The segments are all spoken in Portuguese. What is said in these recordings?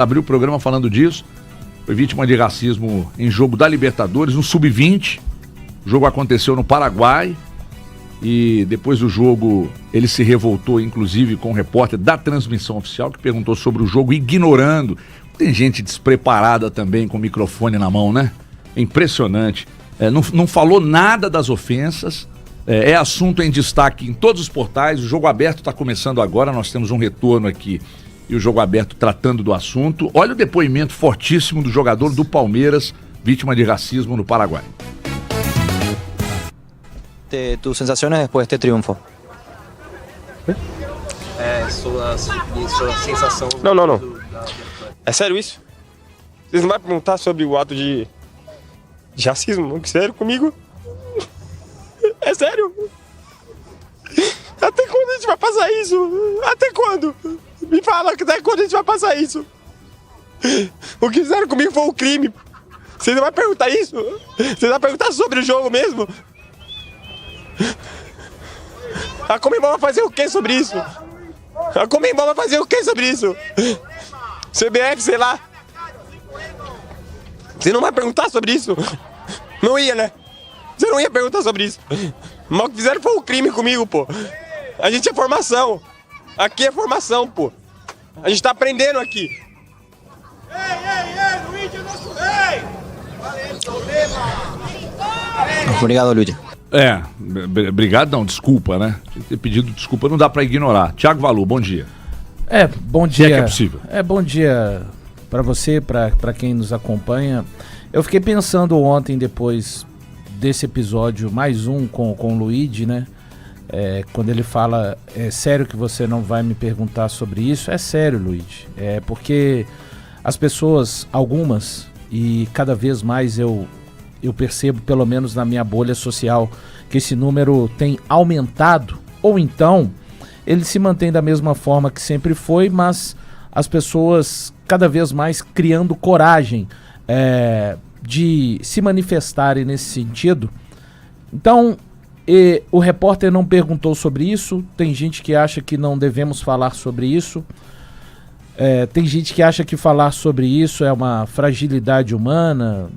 Abriu o programa falando disso. Foi vítima de racismo em jogo da Libertadores, no Sub-20. O jogo aconteceu no Paraguai. E depois do jogo, ele se revoltou, inclusive, com o repórter da transmissão oficial, que perguntou sobre o jogo, ignorando. Tem gente despreparada também, com o microfone na mão, né? É impressionante. Não falou nada das ofensas. É assunto em destaque em todos os portais. O Jogo Aberto está começando agora. Nós temos um retorno aqui e o Jogo Aberto tratando do assunto. Olha o depoimento fortíssimo do jogador do Palmeiras, vítima de racismo no Paraguai. Tus sensaciones después de este triunfo? Sua sensação... Não. É sério isso? Vocês não vão perguntar sobre o ato de racismo? Sério comigo? É sério? Até quando a gente vai passar isso? Até quando? Me fala, até quando a gente vai passar isso? O que fizeram comigo foi um crime. Você não vai perguntar isso? Você vai perguntar sobre o jogo mesmo? A Conmebol vai fazer o que sobre isso? A Conmebol vai fazer o que sobre isso? CBF, sei lá. Você não vai perguntar sobre isso? Não ia, né? Você não ia perguntar sobre isso. Mas o que fizeram foi um crime comigo, pô. A gente é formação. Aqui é formação, pô. A gente tá aprendendo aqui. Ei, Luiz é nosso rei! Obrigado, Luiz. Obrigado, não, desculpa, né? Tinha que ter pedido desculpa, não dá pra ignorar. Thiago Valu, bom dia. Bom dia. Se é que é possível. Bom dia pra você, pra quem nos acompanha. Eu fiquei pensando ontem, depois desse episódio, mais um com o Luigi, né? Quando ele fala, é sério que você não vai me perguntar sobre isso? É sério, Luigi. Porque as pessoas, algumas, e cada vez mais eu percebo, pelo menos na minha bolha social, que esse número tem aumentado, ou então ele se mantém da mesma forma que sempre foi, mas as pessoas cada vez mais criando coragem de se manifestarem nesse sentido. Então, o repórter não perguntou sobre isso, tem gente que acha que não devemos falar sobre isso, tem gente que acha que falar sobre isso é uma fragilidade humana.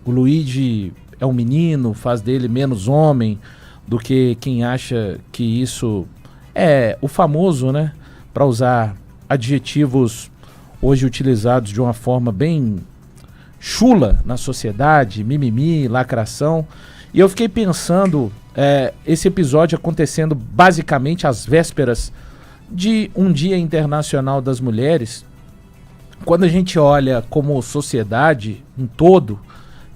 O Luigi é um menino, faz dele menos homem do que quem acha que isso é o famoso, né? Para usar adjetivos hoje utilizados de uma forma bem chula na sociedade, mimimi, lacração. E eu fiquei pensando, esse episódio acontecendo basicamente às vésperas de um Dia Internacional das Mulheres. Quando a gente olha como sociedade um todo,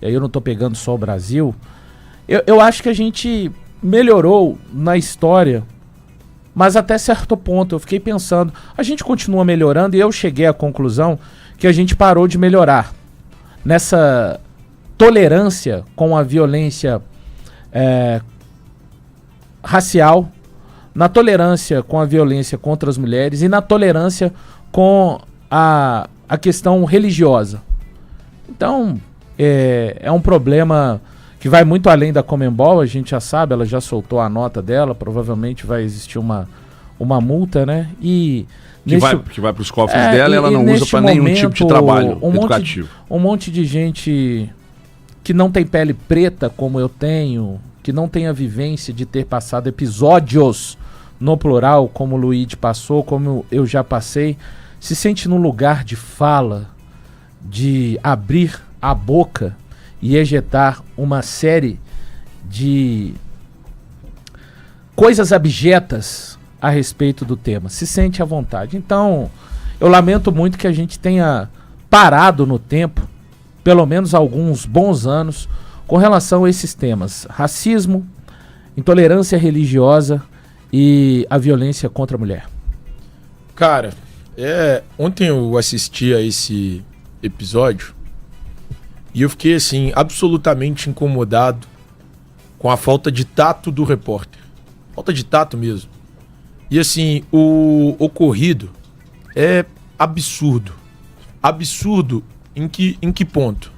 e aí eu não estou pegando só o Brasil, eu acho que a gente melhorou na história, mas até certo ponto eu fiquei pensando, a gente continua melhorando, e eu cheguei à conclusão que a gente parou de melhorar nessa tolerância com a violência racial, na tolerância com a violência contra as mulheres e na tolerância com a questão religiosa. Então, é um problema que vai muito além da Conmebol, a gente já sabe, ela já soltou a nota dela, provavelmente vai existir uma multa, né? E que vai para os cofres dela, ela não usa para nenhum tipo de trabalho educativo. Um monte de gente que não tem pele preta como eu tenho, que não tem a vivência de ter passado episódios no plural, como o Luigi passou, como eu já passei, se sente num lugar de fala, de abrir a boca e ejetar uma série de coisas abjetas a respeito do tema. Se sente à vontade. Então, eu lamento muito que a gente tenha parado no tempo, pelo menos alguns bons anos, com relação a esses temas: racismo, intolerância religiosa e a violência contra a mulher. Cara, ontem eu assisti a esse episódio e eu fiquei assim absolutamente incomodado com a falta de tato do repórter. Falta de tato mesmo. E assim, o ocorrido é absurdo. Absurdo em que ponto?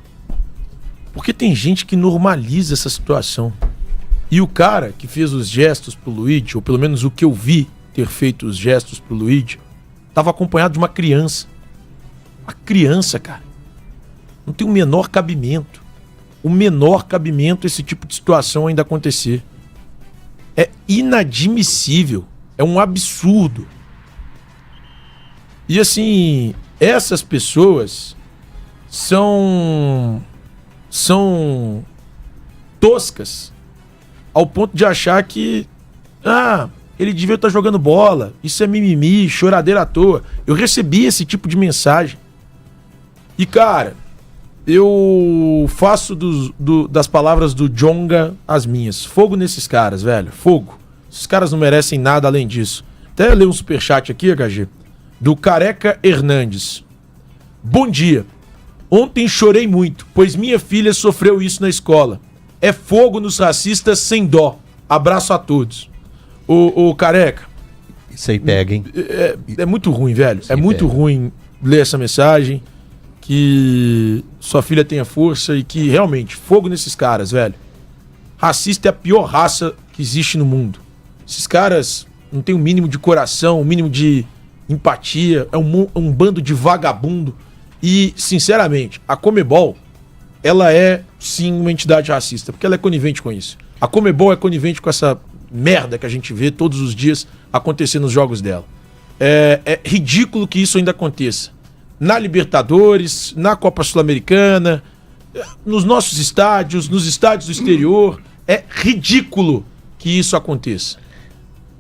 Porque tem gente que normaliza essa situação. E o cara que fez os gestos pro Luigi, ou pelo menos o que eu vi ter feito os gestos pro Luigi, estava acompanhado de uma criança. Uma criança, cara. Não tem o menor cabimento. O menor cabimento esse tipo de situação ainda acontecer. É inadmissível. É um absurdo. E assim, essas pessoas são toscas ao ponto de achar que ele devia estar jogando bola, isso é mimimi, choradeira à toa. Eu recebi esse tipo de mensagem. E cara, eu faço das palavras do Djonga as minhas. Fogo nesses caras, velho, fogo. Esses caras não merecem nada além disso. Até ler um superchat aqui, HG, do Careca Hernandes. Bom dia. Ontem chorei muito, pois minha filha sofreu isso na escola. É fogo nos racistas sem dó. Abraço a todos. Ô Careca. Isso aí pega, hein? É muito ruim, velho. Isso é muito pega. ruim ler essa mensagem. Que sua filha tenha força e que realmente, fogo nesses caras, velho. Racista é a pior raça que existe no mundo. Esses caras não têm o mínimo de coração, o mínimo de empatia. É um bando de vagabundo. E, sinceramente, a Conmebol, ela é, sim, uma entidade racista, porque ela é conivente com isso. A Conmebol é conivente com essa merda que a gente vê todos os dias acontecer nos jogos dela. É ridículo que isso ainda aconteça. Na Libertadores, na Copa Sul-Americana, nos nossos estádios, nos estádios do exterior. É ridículo que isso aconteça.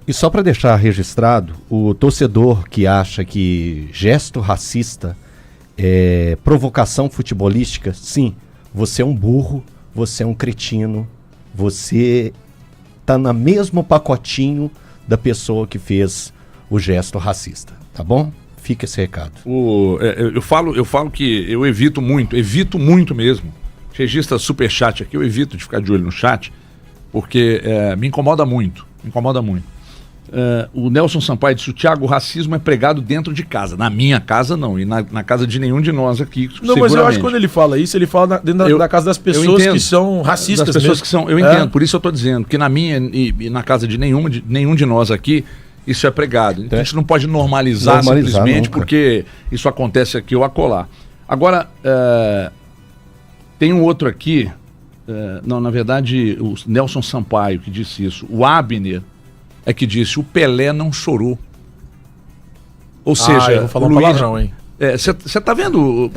E só para deixar registrado, o torcedor que acha que gesto racista é provocação futebolística, sim, você é um burro, você é um cretino, você tá no mesmo pacotinho da pessoa que fez o gesto racista, tá bom? Fica esse recado. Eu falo que eu evito muito mesmo. Registra superchat aqui, eu evito de ficar de olho no chat, porque me incomoda muito. O Nelson Sampaio disse: o Thiago, o racismo é pregado dentro de casa. Na minha casa não, e na casa de nenhum de nós aqui. Não, mas eu acho que quando ele fala isso, ele fala dentro da casa das pessoas que são racistas. Das pessoas mesmo. Que são, eu entendo, por isso eu estou dizendo que na minha e na casa de nenhum de nós aqui, isso é pregado. Então a gente não pode normalizar simplesmente nunca. Porque isso acontece aqui ou acolá. Agora, tem um outro aqui, não, na verdade, o Nelson Sampaio que disse isso. O Abner é que disse: o Pelé não chorou. Ou seja, eu vou falar um palavrão, hein? Você tá vendo?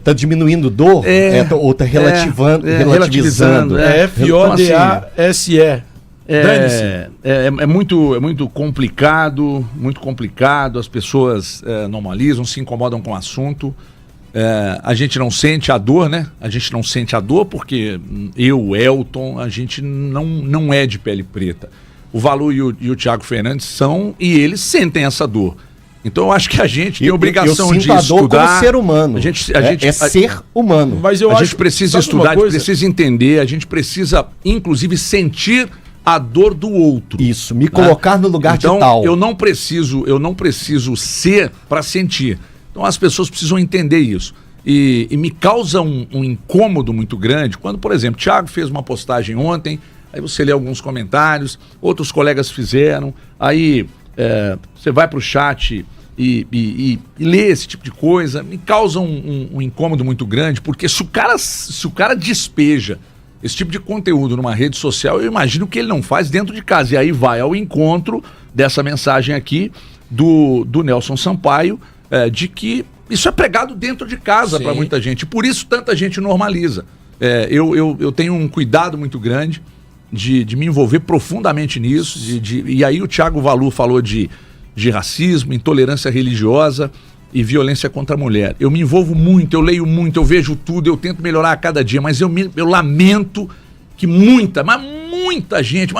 Tá diminuindo dor? Ou tá relativizando? FODASE. É muito complicado, as pessoas normalizam, se incomodam com o assunto. A gente não sente a dor, né? A gente não sente a dor porque eu, Elton, a gente não é de pele preta. O Valu e o Thiago Fernandes são, e eles sentem essa dor. Então eu acho que a gente tem obrigação de estudar. Como ser humano. Ser humano. Mas a gente precisa estudar, a gente precisa entender, a gente precisa, inclusive, sentir a dor do outro. Isso, me colocar no lugar então, de tal. Eu não preciso ser para sentir. Então as pessoas precisam entender isso. E me causa um incômodo muito grande quando, por exemplo, Thiago fez uma postagem ontem, aí você lê alguns comentários, outros colegas fizeram, aí você vai para o chat e lê esse tipo de coisa, me causa um incômodo muito grande, porque se o cara despeja esse tipo de conteúdo numa rede social, eu imagino que ele não faz dentro de casa. E aí vai ao encontro dessa mensagem aqui do Nelson Sampaio, de que isso é pregado dentro de casa para muita gente. Por isso tanta gente normaliza. Eu tenho um cuidado muito grande de me envolver profundamente nisso. E aí o Thiago Valu falou de racismo, intolerância religiosa e violência contra a mulher. Eu me envolvo muito, eu leio muito, eu vejo tudo, eu tento melhorar a cada dia, mas eu lamento que muita gente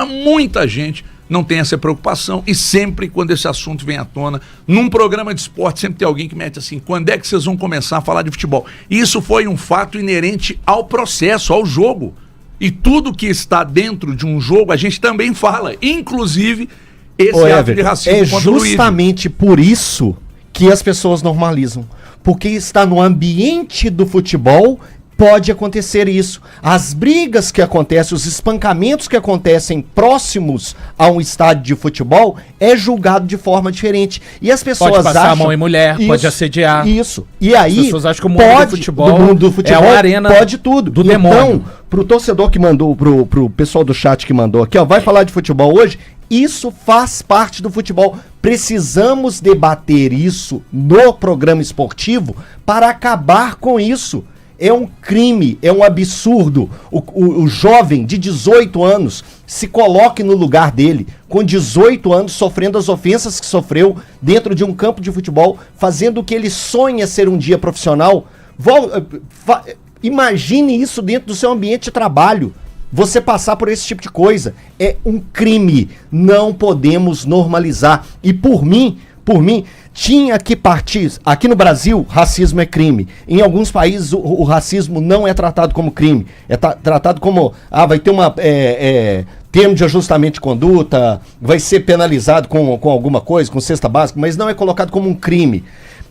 não tem essa preocupação, e sempre quando esse assunto vem à tona, num programa de esporte, sempre tem alguém que mete assim: quando é que vocês vão começar a falar de futebol? Isso foi um fato inerente ao processo, ao jogo. E tudo que está dentro de um jogo, a gente também fala, inclusive esse ato de racismo contra o Luiz. É justamente por isso que as pessoas normalizam. Porque está no ambiente do futebol, pode acontecer isso. As brigas que acontecem, os espancamentos que acontecem próximos a um estádio de futebol é julgado de forma diferente. E as pessoas Pode passar acham... a mão em mulher, pode assediar. Isso. E aí, As pessoas acham que o mundo do futebol é uma arena pode tudo. do demônio. Então, pro torcedor que mandou, pro pessoal do chat que mandou aqui, ó, vai falar de futebol hoje, isso faz parte do futebol. Precisamos debater isso no programa esportivo para acabar com isso. É um crime, é um absurdo. O jovem de 18 anos se coloque no lugar dele, com 18 anos, sofrendo as ofensas que sofreu dentro de um campo de futebol, fazendo o que ele sonha ser um dia profissional. Imagine isso dentro do seu ambiente de trabalho. Você passar por esse tipo de coisa é um crime. Não podemos normalizar. E por mim, tinha que partir. Aqui no Brasil, racismo é crime. Em alguns países, o racismo não é tratado como crime. É tratado como, vai ter uma termo de ajustamento de conduta, vai ser penalizado com alguma coisa, com cesta básica, mas não é colocado como um crime.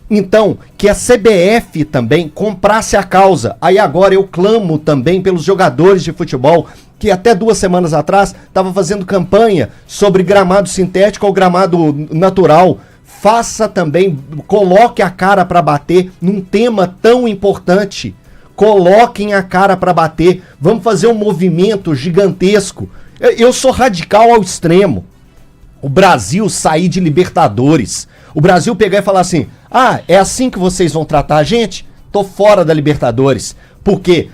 Então, que a CBF também comprasse a causa. Aí agora eu clamo também pelos jogadores de futebol, que até 2 semanas atrás estava fazendo campanha sobre gramado sintético ou gramado natural. Faça também, coloque a cara para bater num tema tão importante. Coloquem a cara para bater. Vamos fazer um movimento gigantesco. Eu sou radical ao extremo. O Brasil sair de Libertadores. O Brasil pegar e falar assim, é assim que vocês vão tratar a gente? Tô fora da Libertadores. Porque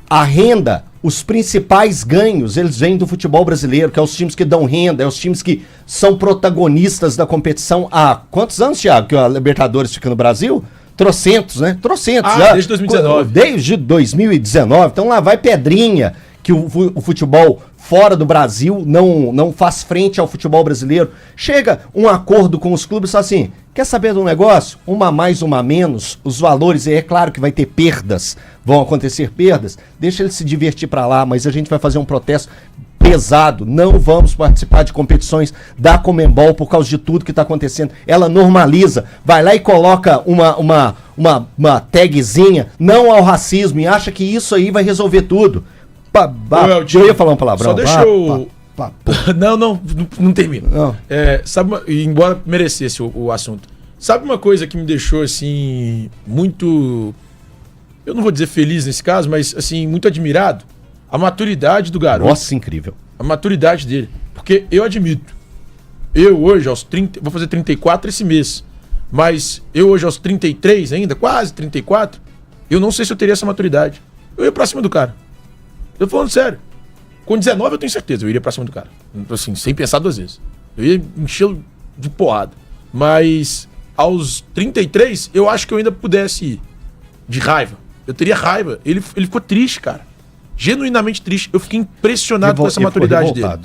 a renda, os principais ganhos, eles vêm do futebol brasileiro, que é os times que dão renda, é os times que são protagonistas da competição há quantos anos, Thiago, que a Libertadores fica no Brasil? Trocentos, né? Trocentos. Já. Desde 2019. Desde 2019. Então lá vai pedrinha que o futebol fora do Brasil não faz frente ao futebol brasileiro. Chega um acordo com os clubes assim, quer saber do negócio? Uma a mais, uma a menos, os valores, é claro que vai ter perdas, vão acontecer perdas, deixa ele se divertir pra lá, mas a gente vai fazer um protesto pesado, não vamos participar de competições da Conmebol por causa de tudo que está acontecendo. Ela normaliza, vai lá e coloca uma tagzinha, não ao racismo, e acha que isso aí vai resolver tudo. Eu ia falar um palavrão. Só deixa eu... Não termino. Não. Embora merecesse o assunto. Sabe uma coisa que me deixou, assim, muito... Eu não vou dizer feliz nesse caso, mas, assim, muito admirado? A maturidade do garoto. Nossa, incrível. A maturidade dele. Porque eu admito, eu hoje aos 30... Vou fazer 34 esse mês. Mas eu hoje aos 33 ainda, quase 34, eu não sei se eu teria essa maturidade. Eu ia pra cima do cara. Eu tô falando sério. Com 19 eu tenho certeza, eu iria pra cima do cara. Assim, sem pensar 2 vezes. Eu ia enchê-lo de porrada. Mas aos 33, eu acho que eu ainda pudesse ir. De raiva. Eu teria raiva. Ele ficou triste, cara. Genuinamente triste. Eu fiquei impressionado com essa maturidade dele.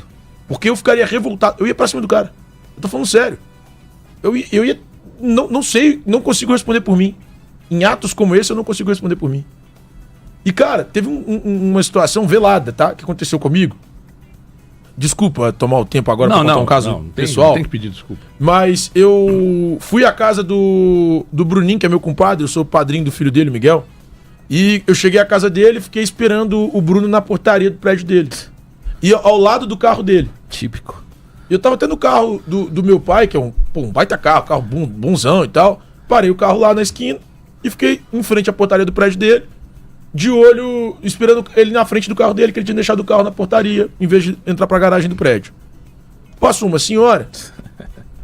Porque eu ficaria revoltado. Eu ia pra cima do cara. Eu tô falando sério. Eu ia... Não sei, não consigo responder por mim. Em atos como esse, eu não consigo responder por mim. E, cara, teve uma situação velada, tá? Que aconteceu comigo. Desculpa tomar o tempo agora pra contar um caso pessoal. Não tem que pedir desculpa. Mas eu fui à casa do Bruninho, que é meu compadre. Eu sou padrinho do filho dele, Miguel. E eu cheguei à casa dele e fiquei esperando o Bruno na portaria do prédio dele. E ao lado do carro dele. Típico. E eu tava até no carro do meu pai, que é um baita carro bonzão e tal. Parei o carro lá na esquina e fiquei em frente à portaria do prédio dele. De olho, esperando ele na frente do carro dele, que ele tinha deixado o carro na portaria, em vez de entrar pra garagem do prédio. Passou uma senhora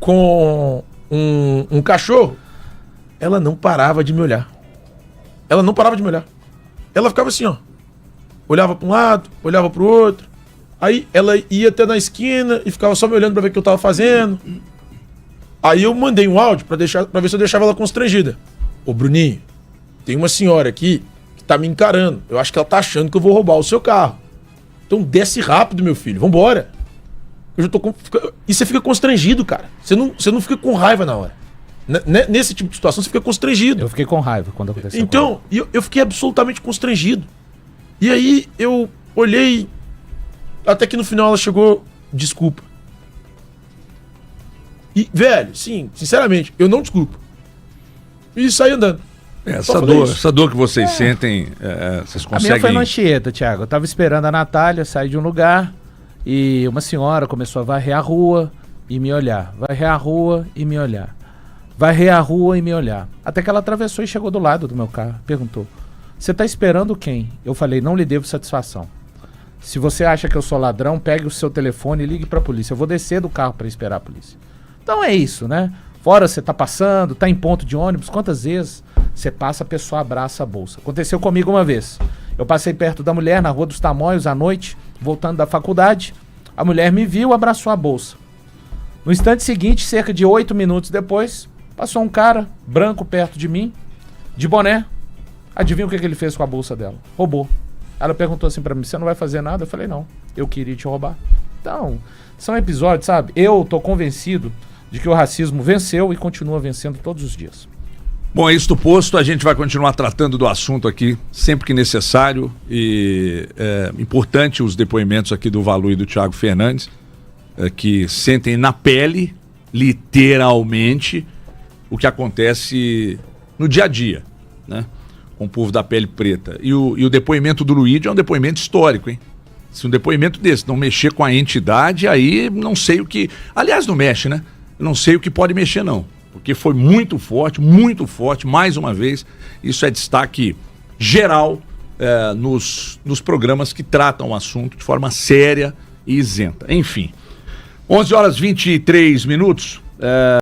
com um cachorro. Ela não parava de me olhar. Ela ficava assim, ó. Olhava pra um lado, olhava pro outro. Aí ela ia até na esquina e ficava só me olhando pra ver o que eu tava fazendo. Aí eu mandei um áudio pra ver se eu deixava ela constrangida. Ô, Bruninho, tem uma senhora aqui tá me encarando. Eu acho que ela tá achando que eu vou roubar o seu carro. Então desce rápido, meu filho. Vambora. Eu já tô E você fica constrangido, cara. Você não fica com raiva na hora. Nesse tipo de situação, você fica constrangido. Eu fiquei com raiva quando aconteceu. Então, eu fiquei absolutamente constrangido. E aí, eu olhei... Até que no final ela chegou... Desculpa. E, velho, sim, sinceramente, eu não desculpo. E saí andando. Essa dor que vocês sentem, vocês A minha conseguem... foi no Anchieta, Thiago. Eu tava esperando a Natália sair de um lugar e uma senhora começou a varrer a rua e me olhar. Varrer a rua e me olhar. Varrer a rua e me olhar. Até que ela atravessou e chegou do lado do meu carro. Perguntou: você tá esperando quem? Eu falei: não lhe devo satisfação. Se você acha que eu sou ladrão, pegue o seu telefone e ligue pra polícia. Eu vou descer do carro pra esperar a polícia. Então é isso, né? Fora você tá passando, tá em ponto de ônibus, quantas vezes você passa, a pessoa abraça a bolsa. Aconteceu comigo uma vez. Eu passei perto da mulher na Rua dos Tamoios à noite, voltando da faculdade. A mulher me viu, abraçou a bolsa. No instante seguinte, cerca de 8 minutos depois, passou um cara branco perto de mim, de boné. Adivinha o que ele fez com a bolsa dela? Roubou. Ela perguntou assim pra mim: você não vai fazer nada? Eu falei: não, eu queria te roubar. Então, são episódios, sabe? Eu tô convencido de que o racismo venceu e continua vencendo todos os dias. Bom, isto posto, a gente vai continuar tratando do assunto aqui sempre que necessário, e é importante os depoimentos aqui do Valu e do Thiago Fernandes, que sentem na pele, literalmente, o que acontece no dia a dia, né, com o povo da pele preta. E o depoimento do Luigi é um depoimento histórico, hein? Se um depoimento desse não mexer com a entidade, aí não sei o que... Aliás, não mexe, né? Eu não sei o que pode mexer, não. Porque foi muito forte, mais uma vez. Isso é destaque geral nos programas que tratam o assunto de forma séria e isenta. Enfim, 11h23.